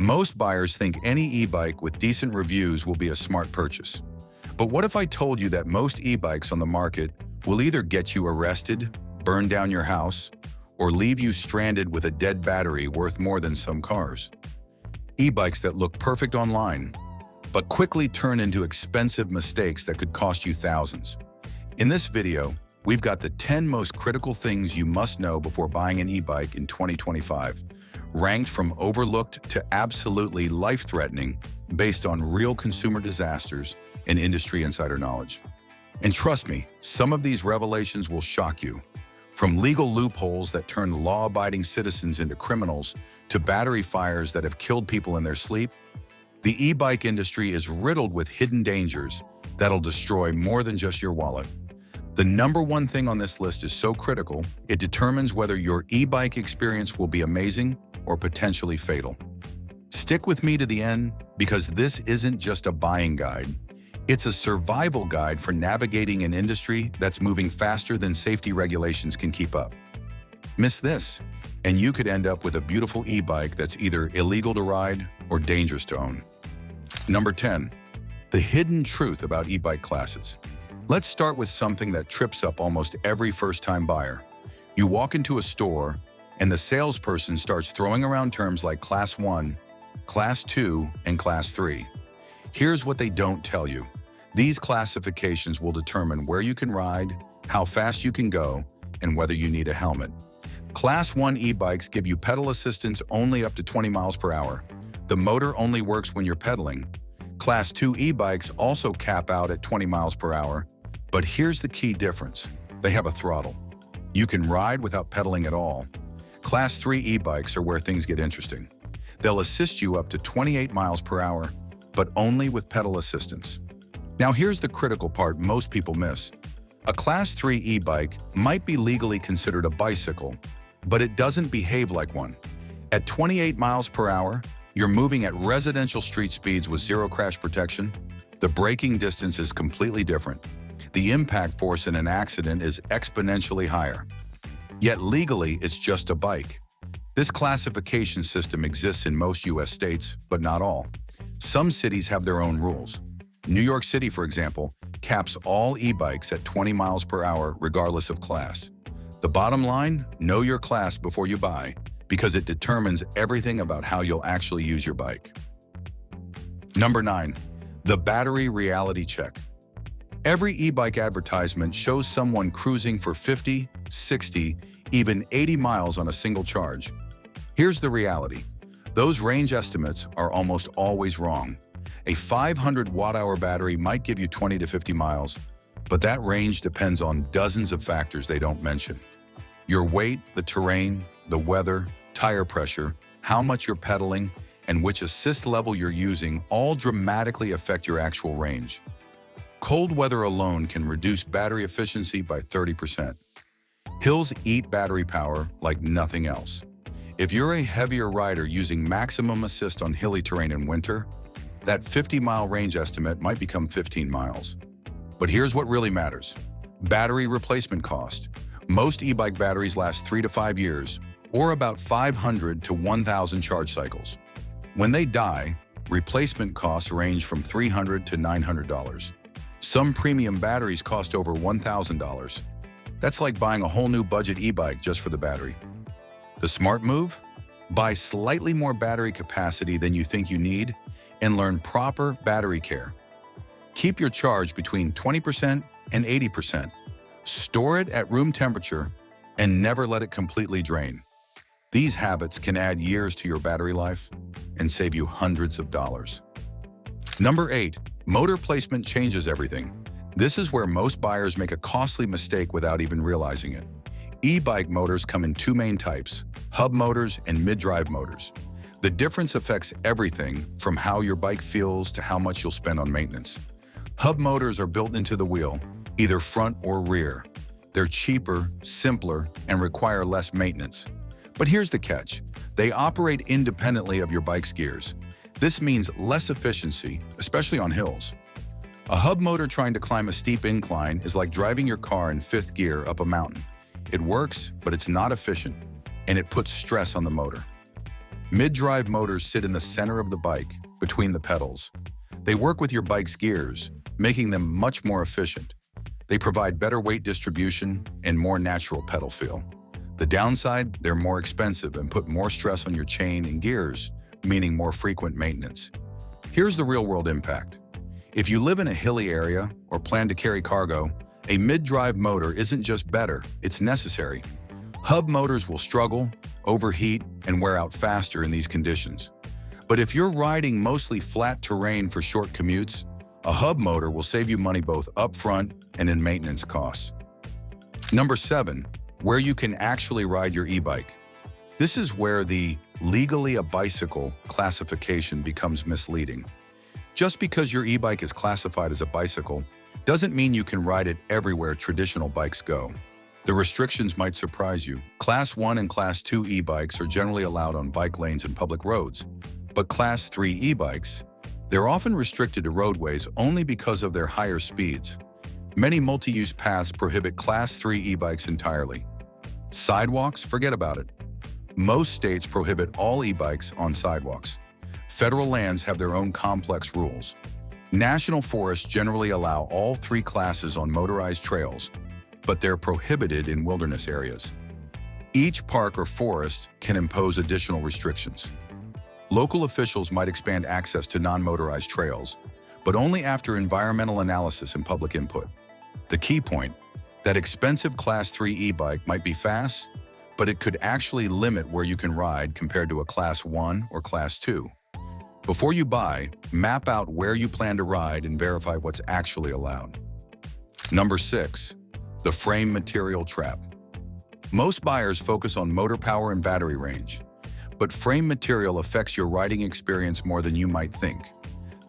Most buyers think any e-bike with decent reviews will be a smart purchase. But what if I told you that most e-bikes on the market will either get you arrested, burn down your house, or leave you stranded with a dead battery worth more than some cars? E-bikes that look perfect online, but quickly turn into expensive mistakes that could cost you thousands. In this video, we've got the 10 most critical things you must know before buying an e-bike in 2025, ranked from overlooked to absolutely life-threatening based on real consumer disasters and industry insider knowledge. And trust me, some of these revelations will shock you. From legal loopholes that turn law-abiding citizens into criminals to battery fires that have killed people in their sleep, the e-bike industry is riddled with hidden dangers that'll destroy more than just your wallet. The number one thing on this list is so critical, it determines whether your e-bike experience will be amazing or potentially fatal. Stick with me to the end because this isn't just a buying guide. It's a survival guide for navigating an industry that's moving faster than safety regulations can keep up. Miss this, and you could end up with a beautiful e-bike that's either illegal to ride or dangerous to own. Number 10, the hidden truth about e-bike classes. Let's start with something that trips up almost every first-time buyer. You walk into a store, and the salesperson starts throwing around terms like Class 1, Class 2, and Class 3. Here's what they don't tell you. These classifications will determine where you can ride, how fast you can go, and whether you need a helmet. Class 1 e-bikes give you pedal assistance only up to 20 miles per hour. The motor only works when you're pedaling. Class 2 e-bikes also cap out at 20 miles per hour, but here's the key difference. They have a throttle. You can ride without pedaling at all. Class 3 e-bikes are where things get interesting. They'll assist you up to 28 miles per hour, but only with pedal assistance. Now here's the critical part most people miss. A Class 3 e-bike might be legally considered a bicycle, but it doesn't behave like one. At 28 miles per hour, you're moving at residential street speeds with zero crash protection. The braking distance is completely different. The impact force in an accident is exponentially higher. Yet legally, it's just a bike. This classification system exists in most US states, but not all. Some cities have their own rules. New York City, for example, caps all e-bikes at 20 miles per hour regardless of class. The bottom line, know your class before you buy, because it determines everything about how you'll actually use your bike. Number 9, the battery reality check. Every e-bike advertisement shows someone cruising for 50, 60, even 80 miles on a single charge. Here's the reality. Those range estimates are almost always wrong. A 500 watt-hour battery might give you 20 to 50 miles, but that range depends on dozens of factors they don't mention. Your weight, the terrain, the weather, tire pressure, how much you're pedaling, and which assist level you're using all dramatically affect your actual range. Cold weather alone can reduce battery efficiency by 30%. Hills eat battery power like nothing else. If you're a heavier rider using maximum assist on hilly terrain in winter, that 50-mile range estimate might become 15 miles. But here's what really matters. Battery replacement cost. Most e-bike batteries last 3 to 5 years, or about 500 to 1,000 charge cycles. When they die, replacement costs range from $300 to $900. Some premium batteries cost over $1,000. That's like buying a whole new budget e-bike just for the battery. The smart move? Buy slightly more battery capacity than you think you need and learn proper battery care. Keep your charge between 20% and 80%. Store it at room temperature and never let it completely drain. These habits can add years to your battery life and save you hundreds of dollars. Number 8, motor placement changes everything. This is where most buyers make a costly mistake without even realizing it. E-bike motors come in two main types, hub motors and mid-drive motors. The difference affects everything from how your bike feels to how much you'll spend on maintenance. Hub motors are built into the wheel, either front or rear. They're cheaper, simpler, and require less maintenance. But here's the catch. They operate independently of your bike's gears. This means less efficiency, especially on hills. A hub motor trying to climb a steep incline is like driving your car in 5th gear up a mountain. It works, but it's not efficient, and it puts stress on the motor. Mid-drive motors sit in the center of the bike, between the pedals. They work with your bike's gears, making them much more efficient. They provide better weight distribution and more natural pedal feel. The downside, they're more expensive and put more stress on your chain and gears, meaning more frequent maintenance. Here's the real-world impact. If you live in a hilly area or plan to carry cargo, a mid-drive motor isn't just better, it's necessary. Hub motors will struggle, overheat, and wear out faster in these conditions. But if you're riding mostly flat terrain for short commutes, a hub motor will save you money both upfront and in maintenance costs. Number 7, where you can actually ride your e-bike. This is where the legally a bicycle classification becomes misleading. Just because your e-bike is classified as a bicycle doesn't mean you can ride it everywhere traditional bikes go. The restrictions might surprise you. Class 1 and Class 2 e-bikes are generally allowed on bike lanes and public roads, but Class 3 e-bikes, they're often restricted to roadways only because of their higher speeds. Many multi-use paths prohibit Class 3 e-bikes entirely. Sidewalks, forget about it. Most states prohibit all e-bikes on sidewalks. Federal lands have their own complex rules. National forests generally allow all 3 classes on motorized trails, but they're prohibited in wilderness areas. Each park or forest can impose additional restrictions. Local officials might expand access to non-motorized trails, but only after environmental analysis and public input. The key point, that expensive Class 3 e-bike might be fast, but it could actually limit where you can ride compared to a Class 1 or Class 2. Before you buy, map out where you plan to ride and verify what's actually allowed. Number 6, the frame material trap. Most buyers focus on motor power and battery range, but frame material affects your riding experience more than you might think.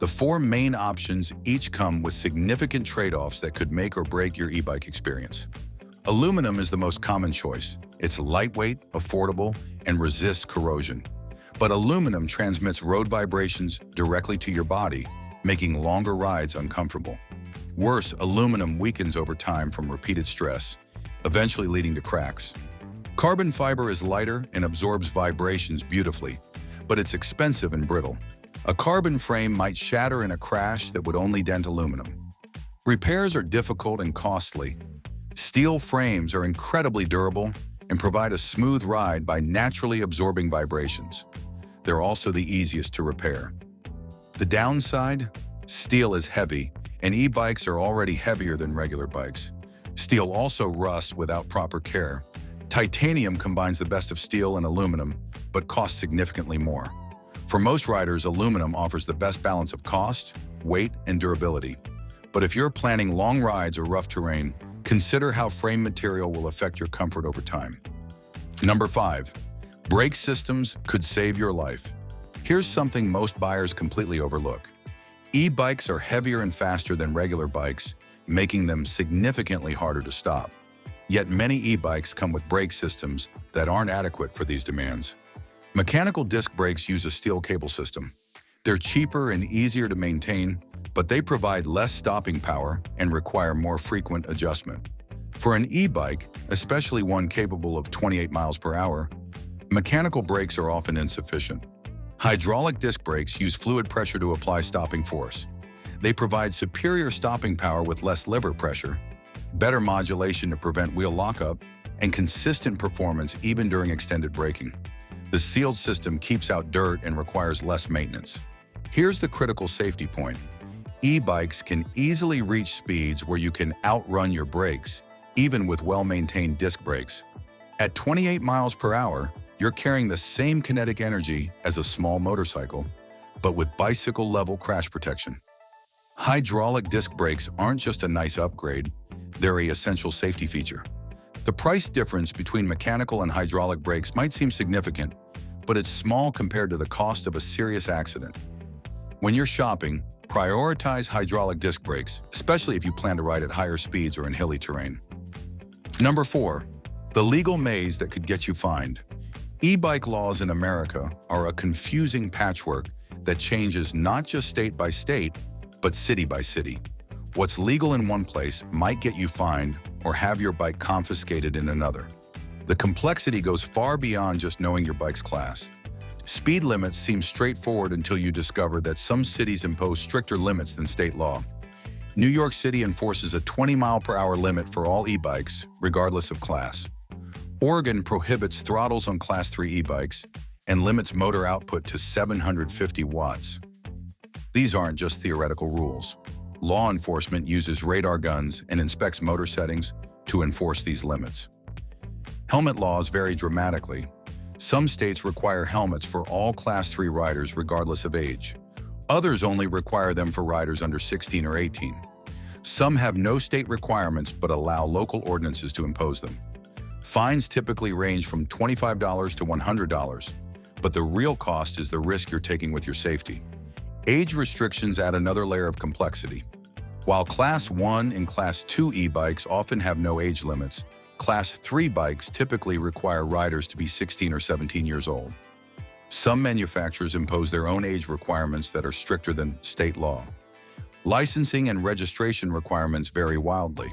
The 4 main options each come with significant trade-offs that could make or break your e-bike experience. Aluminum is the most common choice. It's lightweight, affordable, and resists corrosion. But aluminum transmits road vibrations directly to your body, making longer rides uncomfortable. Worse, aluminum weakens over time from repeated stress, eventually leading to cracks. Carbon fiber is lighter and absorbs vibrations beautifully, but it's expensive and brittle. A carbon frame might shatter in a crash that would only dent aluminum. Repairs are difficult and costly. Steel frames are incredibly durable and provide a smooth ride by naturally absorbing vibrations. They're also the easiest to repair. The downside? Steel is heavy, and e-bikes are already heavier than regular bikes. Steel also rusts without proper care. Titanium combines the best of steel and aluminum, but costs significantly more. For most riders, aluminum offers the best balance of cost, weight, and durability. But if you're planning long rides or rough terrain, consider how frame material will affect your comfort over time. Number 5, brake systems could save your life. Here's something most buyers completely overlook. E-bikes are heavier and faster than regular bikes, making them significantly harder to stop. Yet many e-bikes come with brake systems that aren't adequate for these demands. Mechanical disc brakes use a steel cable system. They're cheaper and easier to maintain, but they provide less stopping power and require more frequent adjustment. For an e-bike, especially one capable of 28 miles per hour, mechanical brakes are often insufficient. Hydraulic disc brakes use fluid pressure to apply stopping force. They provide superior stopping power with less lever pressure, better modulation to prevent wheel lockup, and consistent performance even during extended braking. The sealed system keeps out dirt and requires less maintenance. Here's the critical safety point. E-bikes can easily reach speeds where you can outrun your brakes, even with well-maintained disc brakes. At 28 miles per hour, you're carrying the same kinetic energy as a small motorcycle, but with bicycle-level crash protection. Hydraulic disc brakes aren't just a nice upgrade, they're an essential safety feature. The price difference between mechanical and hydraulic brakes might seem significant, but it's small compared to the cost of a serious accident. When you're shopping, prioritize hydraulic disc brakes, especially if you plan to ride at higher speeds or in hilly terrain. Number 4, the legal maze that could get you fined. E-bike laws in America are a confusing patchwork that changes not just state by state, but city by city. What's legal in one place might get you fined or have your bike confiscated in another. The complexity goes far beyond just knowing your bike's class. Speed limits seem straightforward until you discover that some cities impose stricter limits than state law. New York City enforces a 20-mile-per-hour limit for all e-bikes, regardless of class. Oregon prohibits throttles on Class 3 e-bikes and limits motor output to 750 watts. These aren't just theoretical rules. Law enforcement uses radar guns and inspects motor settings to enforce these limits. Helmet laws vary dramatically. Some states require helmets for all Class 3 riders regardless of age. Others only require them for riders under 16 or 18. Some have no state requirements but allow local ordinances to impose them. Fines typically range from $25 to $100, but the real cost is the risk you're taking with your safety. Age restrictions add another layer of complexity. While Class 1 and Class 2 e-bikes often have no age limits, Class 3 bikes typically require riders to be 16 or 17 years old. Some manufacturers impose their own age requirements that are stricter than state law. Licensing and registration requirements vary wildly.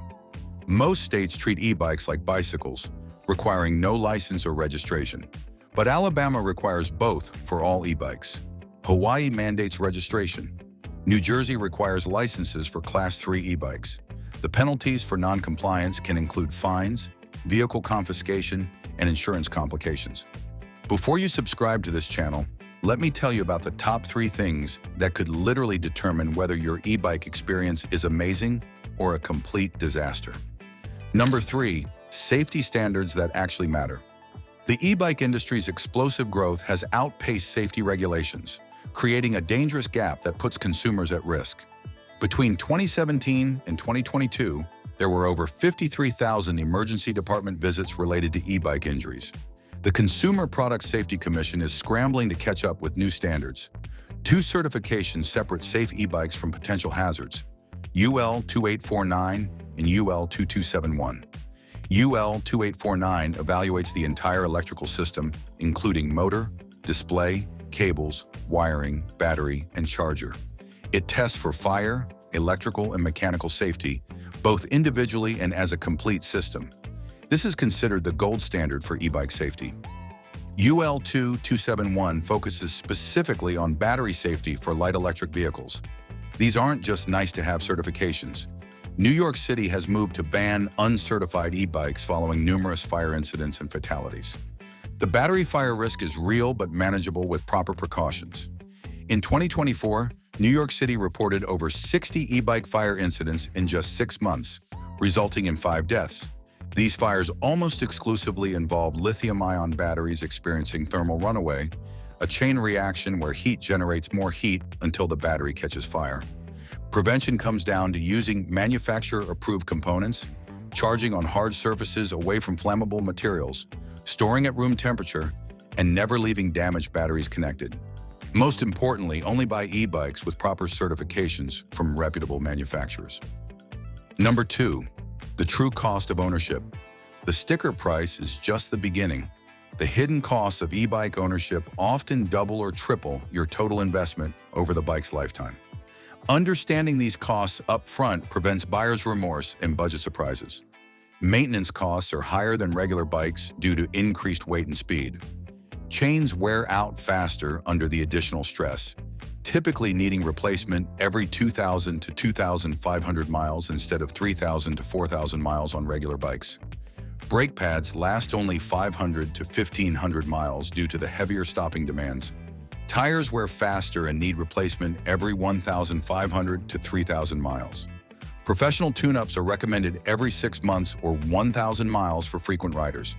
Most states treat e-bikes like bicycles, requiring no license or registration. But Alabama requires both for all e-bikes. Hawaii mandates registration. New Jersey requires licenses for Class 3 e-bikes. The penalties for non-compliance can include fines, vehicle confiscation, and insurance complications. Before you subscribe to this channel, let me tell you about the top 3 things that could literally determine whether your e-bike experience is amazing or a complete disaster. Number 3, safety standards that actually matter. The e-bike industry's explosive growth has outpaced safety regulations, creating a dangerous gap that puts consumers at risk. Between 2017 and 2022, there were over 53,000 emergency department visits related to e-bike injuries. The Consumer Product Safety Commission is scrambling to catch up with new standards. 2 certifications separate safe e-bikes from potential hazards: UL 2849 and UL 2271. UL 2849 evaluates the entire electrical system, including motor, display, cables, wiring, battery, and charger. It tests for fire, electrical, and mechanical safety, both individually and as a complete system. This is considered the gold standard for e-bike safety. UL 2271 focuses specifically on battery safety for light electric vehicles. These aren't just nice-to-have certifications. New York City has moved to ban uncertified e-bikes following numerous fire incidents and fatalities. The battery fire risk is real but manageable with proper precautions. In 2024, New York City reported over 60 e-bike fire incidents in just 6 months, resulting in 5 deaths. These fires almost exclusively involved lithium-ion batteries experiencing thermal runaway, a chain reaction where heat generates more heat until the battery catches fire. Prevention comes down to using manufacturer-approved components, charging on hard surfaces away from flammable materials, storing at room temperature, and never leaving damaged batteries connected. Most importantly, only buy e-bikes with proper certifications from reputable manufacturers. Number 2, the true cost of ownership. The sticker price is just the beginning. The hidden costs of e-bike ownership often double or triple your total investment over the bike's lifetime. Understanding these costs up front prevents buyer's remorse and budget surprises. Maintenance costs are higher than regular bikes due to increased weight and speed. Chains wear out faster under the additional stress, typically needing replacement every 2,000 to 2,500 miles instead of 3,000 to 4,000 miles on regular bikes. Brake pads last only 500 to 1,500 miles due to the heavier stopping demands. Tires wear faster and need replacement every 1,500 to 3,000 miles. Professional tune-ups are recommended every 6 months or 1,000 miles for frequent riders.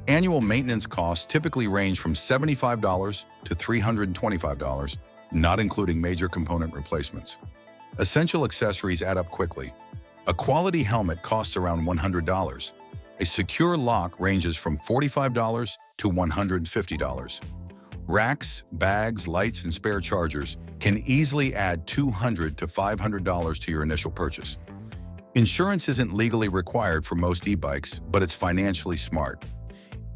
Annual maintenance costs typically range from $75 to $325, not including major component replacements. Essential accessories add up quickly. A quality helmet costs around $100. A secure lock ranges from $45 to $150. Racks, bags, lights, and spare chargers can easily add $200 to $500 to your initial purchase. Insurance isn't legally required for most e-bikes, but it's financially smart.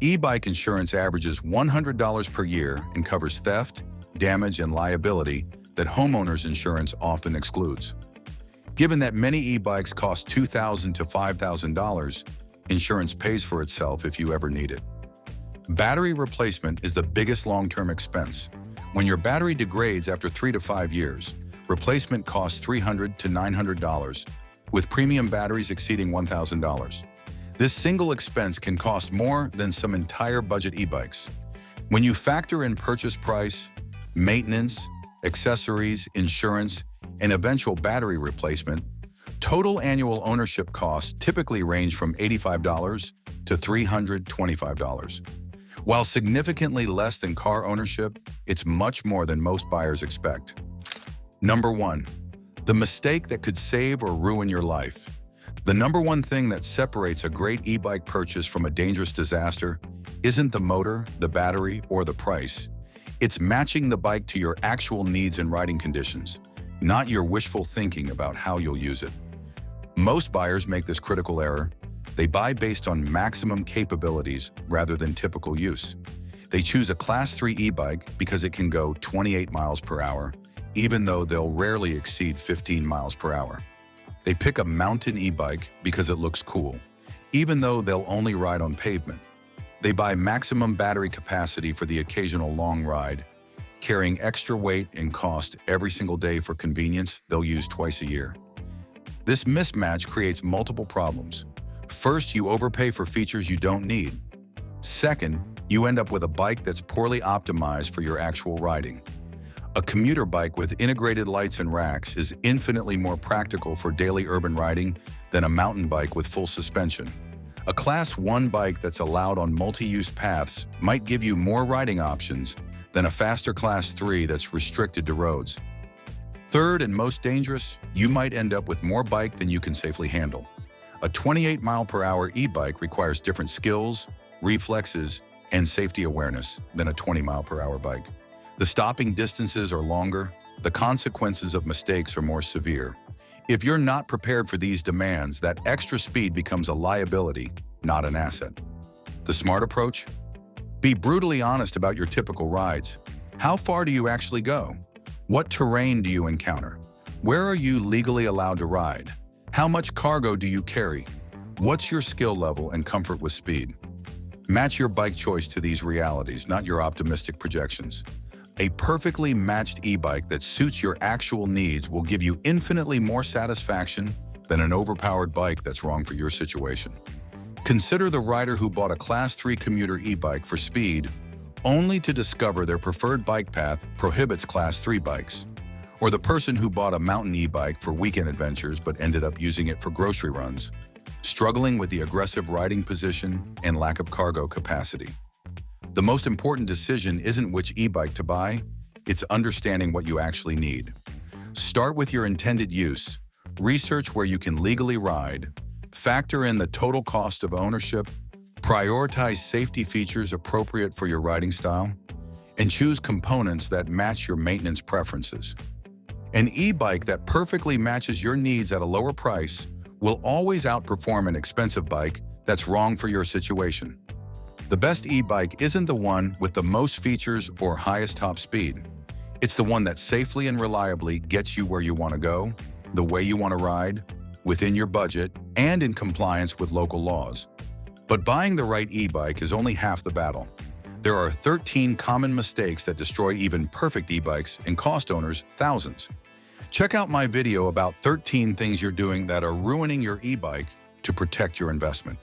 E-bike insurance averages $100 per year and covers theft, damage, and liability that homeowners insurance often excludes. Given that many e-bikes cost $2,000 to $5,000, insurance pays for itself if you ever need it. Battery replacement is the biggest long-term expense. When your battery degrades after 3 to 5 years, replacement costs $300 to $900, with premium batteries exceeding $1,000. This single expense can cost more than some entire budget e-bikes. When you factor in purchase price, maintenance, accessories, insurance, and eventual battery replacement, total annual ownership costs typically range from $85 to $325. While significantly less than car ownership, it's much more than most buyers expect. Number 1. The mistake that could save or ruin your life. The number one thing that separates a great e-bike purchase from a dangerous disaster isn't the motor, the battery, or the price. It's matching the bike to your actual needs and riding conditions, not your wishful thinking about how you'll use it. Most buyers make this critical error. They buy based on maximum capabilities rather than typical use. They choose a Class 3 e-bike because it can go 28 miles per hour, even though they'll rarely exceed 15 miles per hour. They pick a mountain e-bike because it looks cool, even though they'll only ride on pavement. They buy maximum battery capacity for the occasional long ride, carrying extra weight and cost every single day for convenience they'll use twice a year. This mismatch creates multiple problems. First, you overpay for features you don't need. Second, you end up with a bike that's poorly optimized for your actual riding. A commuter bike with integrated lights and racks is infinitely more practical for daily urban riding than a mountain bike with full suspension. A Class 1 bike that's allowed on multi-use paths might give you more riding options than a faster Class 3 that's restricted to roads. Third, and most dangerous, you might end up with more bike than you can safely handle. A 28-mile-per-hour e-bike requires different skills, reflexes, and safety awareness than a 20-mile-per-hour bike. The stopping distances are longer, the consequences of mistakes are more severe. If you're not prepared for these demands, that extra speed becomes a liability, not an asset. The smart approach? Be brutally honest about your typical rides. How far do you actually go? What terrain do you encounter? Where are you legally allowed to ride? How much cargo do you carry? What's your skill level and comfort with speed? Match your bike choice to these realities, not your optimistic projections. A perfectly matched e-bike that suits your actual needs will give you infinitely more satisfaction than an overpowered bike that's wrong for your situation. Consider the rider who bought a Class 3 commuter e-bike for speed only to discover their preferred bike path prohibits Class 3 bikes, or the person who bought a mountain e-bike for weekend adventures but ended up using it for grocery runs, struggling with the aggressive riding position and lack of cargo capacity. The most important decision isn't which e-bike to buy, it's understanding what you actually need. Start with your intended use, research where you can legally ride, factor in the total cost of ownership, prioritize safety features appropriate for your riding style, and choose components that match your maintenance preferences. An e-bike that perfectly matches your needs at a lower price will always outperform an expensive bike that's wrong for your situation. The best e-bike isn't the one with the most features or highest top speed. It's the one that safely and reliably gets you where you want to go, the way you want to ride, within your budget, and in compliance with local laws. But buying the right e-bike is only half the battle. There are 13 common mistakes that destroy even perfect e-bikes and cost owners thousands. Check out my video about 13 things you're doing that are ruining your e-bike to protect your investment.